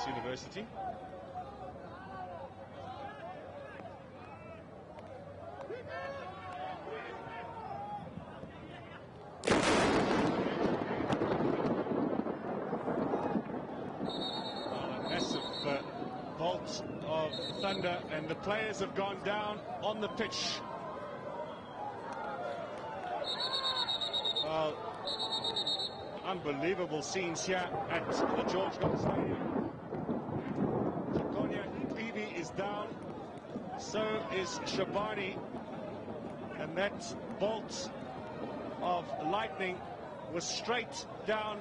Wits University. Bolt of thunder, and the players have gone down on the pitch. Well, unbelievable scenes here at the George Goff Stadium. Jaconia Mqhibi is down, so is Shabani, and that bolt of lightning was straight down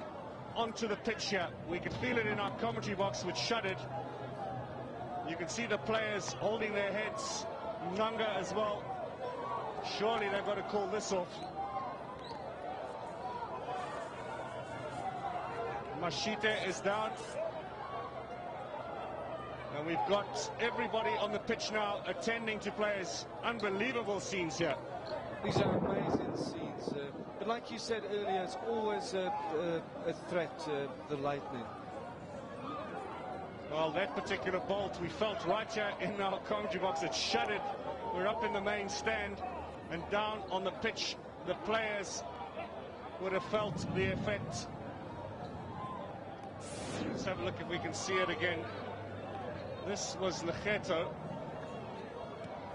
onto the pitch here. We could feel it in our commentary box, which shuddered. You can see the players holding their heads, Nanga as well. Surely they've got to call this off. Mashite is down. And we've got everybody on the pitch now attending to players. Unbelievable scenes here. These are amazing scenes. But like you said earlier, it's always a threat, the lightning. Well, that particular bolt, we felt right here in our commentary box. It shuddered. We're up in the main stand, and down on the pitch, the players would have felt the effect. Let's have a look if we can see it again. This was Lekgetho,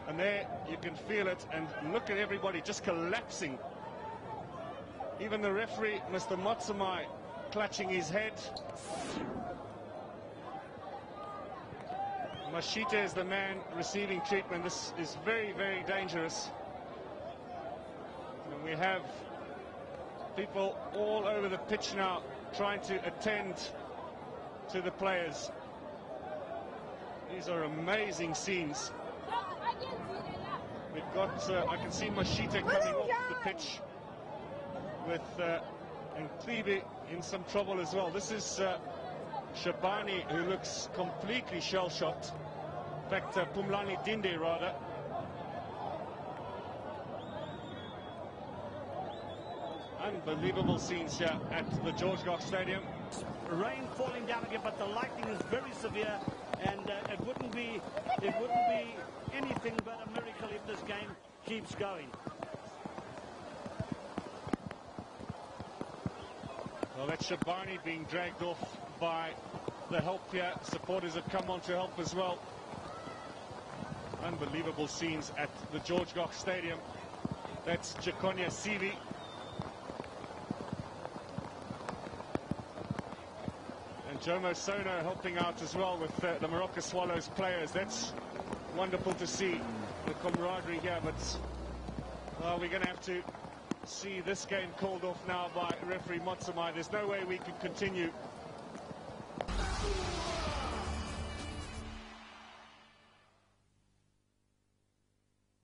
and there you can feel it, and look at everybody just collapsing. Even the referee, Mr. Motsumai, clutching his head. Mashite is the man receiving treatment. This is very, very dangerous. And we have people all over the pitch now trying to attend to the players. These are amazing scenes. We've got, I can see Mashite coming off the pitch with Mqhibi in some trouble as well. This is Shabani, who looks completely shell-shocked. In fact, Pumlani Dinde, rather. Unbelievable scenes here at the George Goff Stadium. Rain falling down again, but the lightning is very severe, and it wouldn't be anything but a miracle if this game keeps going. Well, that's Shabani being dragged off by the help here. Supporters have come on to help as well. Unbelievable scenes at the George Goff Stadium. That's Jaconia Mqhibi. And Jomo Sono helping out as well with the Moroka Swallows players. That's wonderful to see, the camaraderie here. But we're going to have to see this game called off now by referee Motsumai. There's no way we can continue